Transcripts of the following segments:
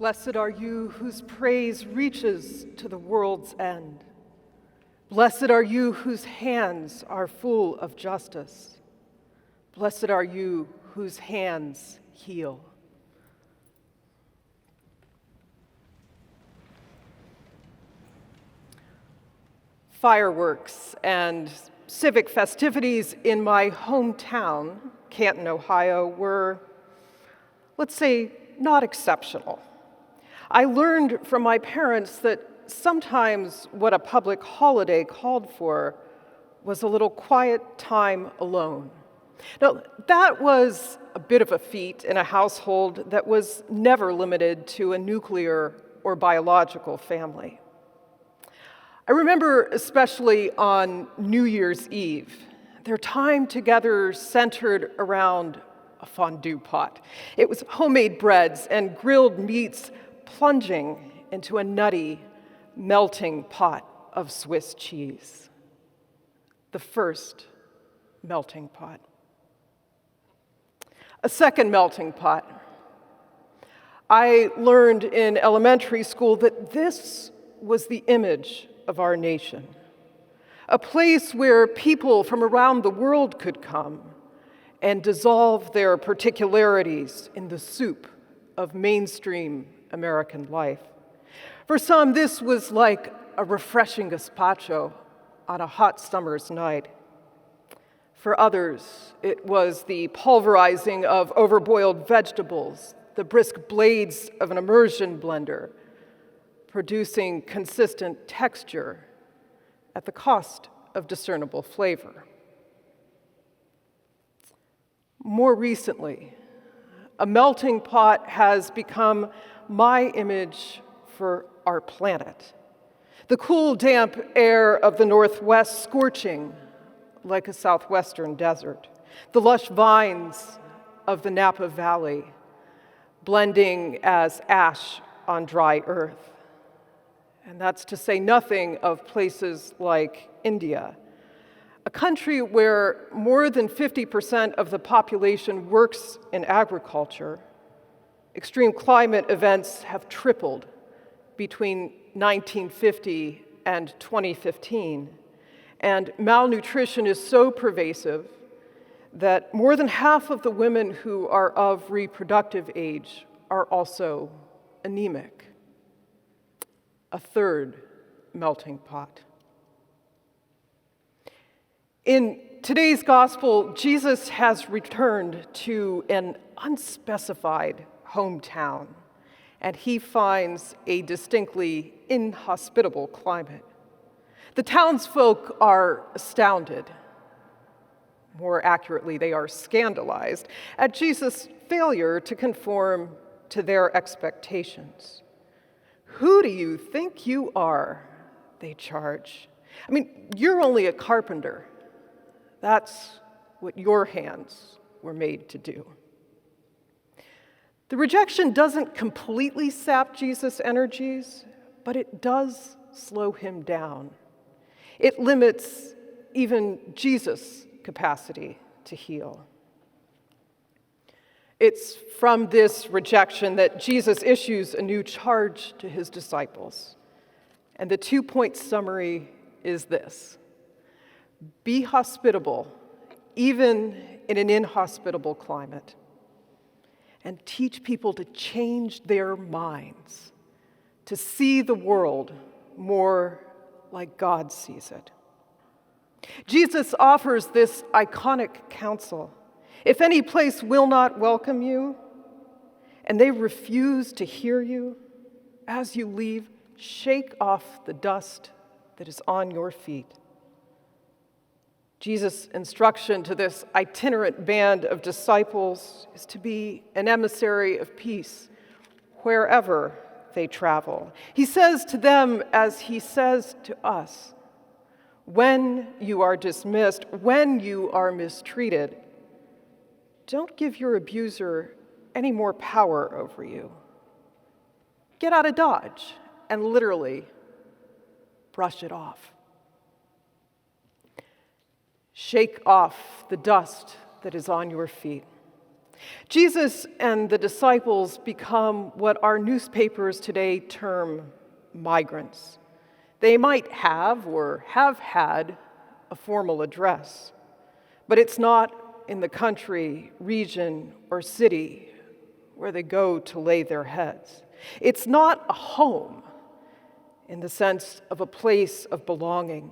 Blessed are you whose praise reaches to the world's end. Blessed are you whose hands are full of justice. Blessed are you whose hands heal. Fireworks and civic festivities in my hometown, Canton, Ohio, were, let's say, not exceptional. I learned from my parents that sometimes what a public holiday called for was a little quiet time alone. Now, that was a bit of a feat in a household that was never limited to a nuclear or biological family. I remember especially on New Year's Eve, their time together centered around a fondue pot. It was homemade breads and grilled meats plunging into a nutty, melting pot of Swiss cheese. The first melting pot. A second melting pot. I learned in elementary school that this was the image of our nation, a place where people from around the world could come and dissolve their particularities in the soup of mainstream American life. For some, this was like a refreshing gazpacho on a hot summer's night. For others, it was the pulverizing of overboiled vegetables, the brisk blades of an immersion blender, producing consistent texture at the cost of discernible flavor. More recently, a melting pot has become my image for our planet. The cool, damp air of the Northwest scorching like a southwestern desert. The lush vines of the Napa Valley blending as ash on dry earth. And that's to say nothing of places like India, a country where more than 50% of the population works in agriculture. Extreme climate events have tripled between 1950 and 2015, and malnutrition is so pervasive that more than half of the women who are of reproductive age are also anemic. A third melting pot. In today's gospel, Jesus has returned to an unspecified hometown, and he finds a distinctly inhospitable climate. The townsfolk are astounded. More accurately, they are scandalized at Jesus' failure to conform to their expectations. "Who do you think you are?" they charge. "I mean, you're only a carpenter. That's what your hands were made to do." The rejection doesn't completely sap Jesus' energies, but it does slow him down. It limits even Jesus' capacity to heal. It's from this rejection that Jesus issues a new charge to his disciples. And the 2-point summary is this: be hospitable, even in an inhospitable climate, and teach people to change their minds, to see the world more like God sees it. Jesus offers this iconic counsel. If any place will not welcome you, and they refuse to hear you, as you leave, shake off the dust that is on your feet. Jesus' instruction to this itinerant band of disciples is to be an emissary of peace wherever they travel. He says to them, as he says to us, when you are dismissed, when you are mistreated, don't give your abuser any more power over you. Get out of Dodge and literally brush it off. Shake off the dust that is on your feet. Jesus and the disciples become what our newspapers today term migrants. They might have or have had a formal address, but it's not in the country, region, or city where they go to lay their heads. It's not a home in the sense of a place of belonging,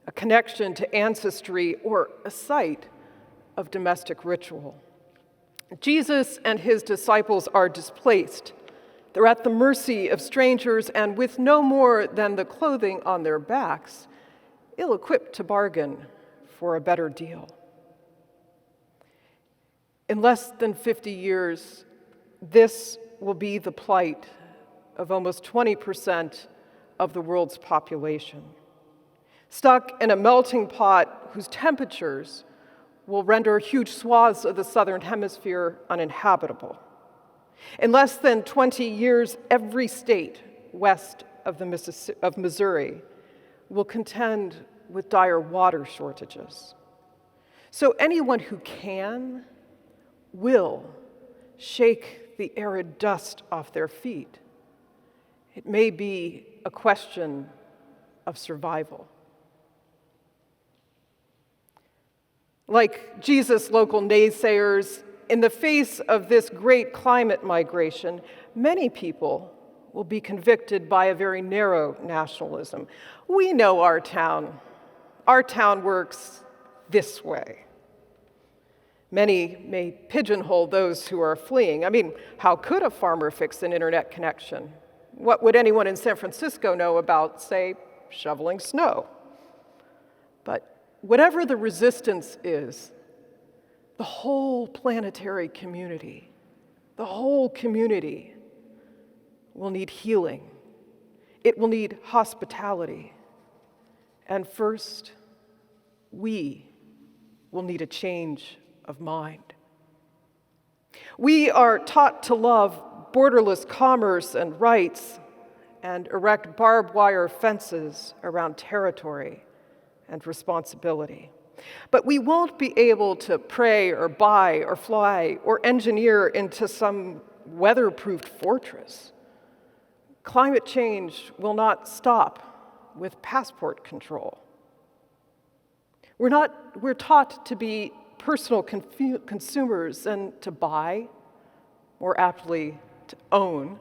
a connection to ancestry, or a site of domestic ritual. Jesus and his disciples are displaced. They're at the mercy of strangers, and with no more than the clothing on their backs, ill-equipped to bargain for a better deal. In less than 50 years, this will be the plight of almost 20% of the world's population, stuck in a melting pot whose temperatures will render huge swaths of the southern hemisphere uninhabitable. In less than 20 years, every state west of Missouri will contend with dire water shortages. So anyone who can will shake the arid dust off their feet. It may be a question of survival. Like Jesus' local naysayers, in the face of this great climate migration, many people will be convicted by a very narrow nationalism. We know our town. Our town works this way. Many may pigeonhole those who are fleeing. I mean, how could a farmer fix an internet connection? What would anyone in San Francisco know about, say, shoveling snow? But whatever the resistance is, the whole planetary community, the whole community will need healing. It will need hospitality. And first, we will need a change of mind. We are taught to love borderless commerce and rights and erect barbed wire fences around territory and responsibility. But we won't be able to pray or buy or fly or engineer into some weather-proofed fortress. Climate change will not stop with passport control. We're taught to be personal consumers and to buy, more aptly to own,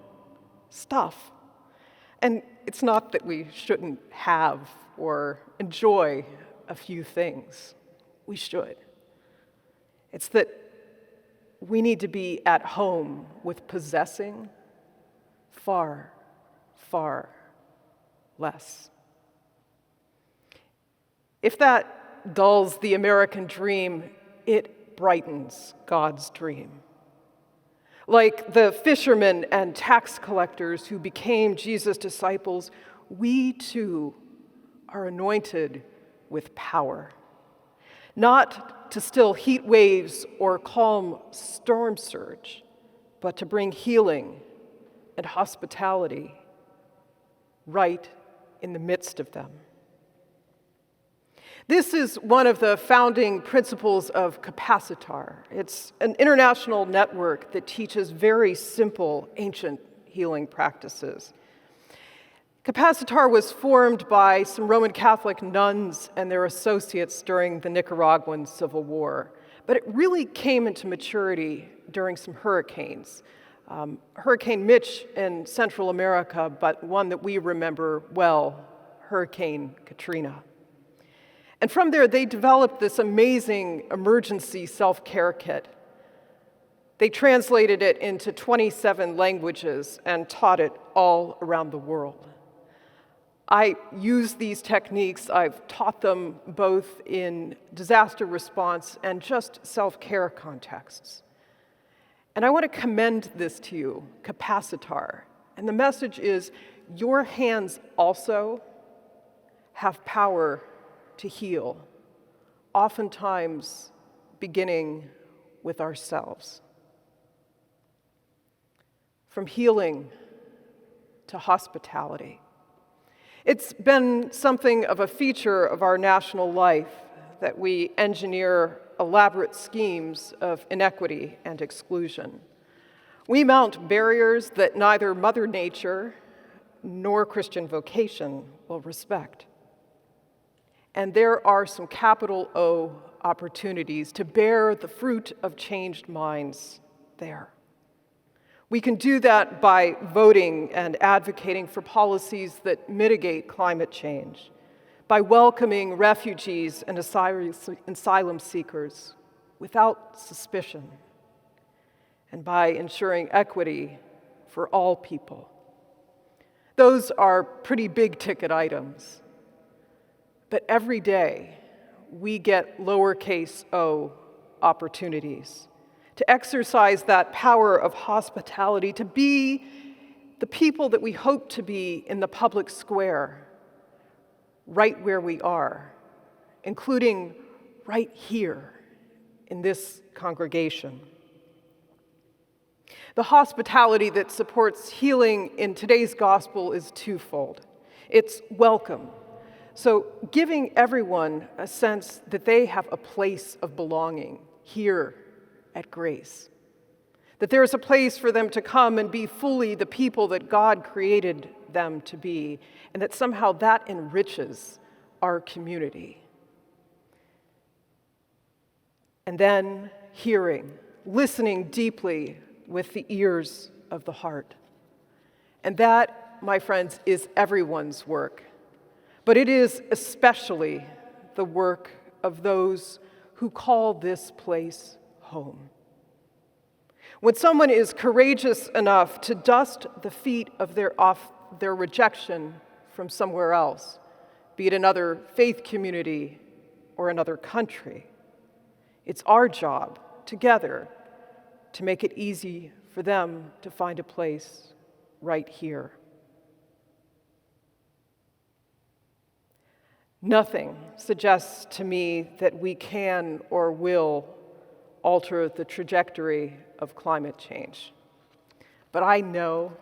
stuff. And it's not that we shouldn't have or enjoy a few things. We should. It's that we need to be at home with possessing far, far less. If that dulls the American dream, it brightens God's dream. Like the fishermen and tax collectors who became Jesus' disciples, we too are anointed with power, not to still heat waves or calm storm surge, but to bring healing and hospitality right in the midst of them. This is one of the founding principles of Capacitar. It's an international network that teaches very simple ancient healing practices. Capacitar was formed by some Roman Catholic nuns and their associates during the Nicaraguan Civil War, but it really came into maturity during some hurricanes. Hurricane Mitch in Central America, but one that we remember well, Hurricane Katrina. And from there, they developed this amazing emergency self-care kit. They translated it into 27 languages and taught it all around the world. I use these techniques. I've taught them both in disaster response and just self-care contexts. And I want to commend this to you, Capacitar. And the message is, your hands also have power to heal, oftentimes beginning with ourselves. From healing to hospitality. It's been something of a feature of our national life that we engineer elaborate schemes of inequity and exclusion. We mount barriers that neither Mother Nature nor Christian vocation will respect. And there are some capital O opportunities to bear the fruit of changed minds there. We can do that by voting and advocating for policies that mitigate climate change, by welcoming refugees and asylum seekers without suspicion, and by ensuring equity for all people. Those are pretty big ticket items, but every day we get lowercase o opportunities to exercise that power of hospitality, to be the people that we hope to be in the public square, right where we are, including right here in this congregation. The hospitality that supports healing in today's gospel is twofold. It's welcome, so giving everyone a sense that they have a place of belonging here at Grace, that there is a place for them to come and be fully the people that God created them to be, and that somehow that enriches our community. And then hearing, listening deeply with the ears of the heart. And that, my friends, is everyone's work, but it is especially the work of those who call this place home. When someone is courageous enough to dust the feet of their rejection from somewhere else, be it another faith community or another country, it's our job together to make it easy for them to find a place right here. Nothing suggests to me that we can or will alter the trajectory of climate change. But I know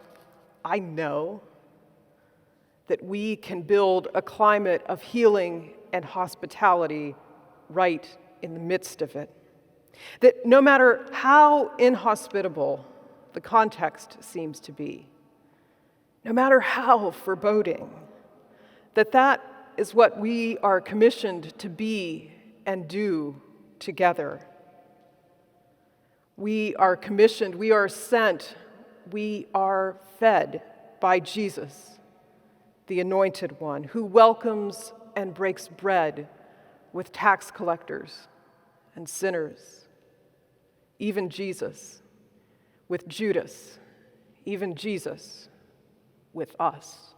that we can build a climate of healing and hospitality right in the midst of it. That no matter how inhospitable the context seems to be, no matter how foreboding, that is what we are commissioned to be and do together. We are commissioned, we are sent, we are fed by Jesus, the Anointed One, who welcomes and breaks bread with tax collectors and sinners, even Jesus with Judas, even Jesus with us.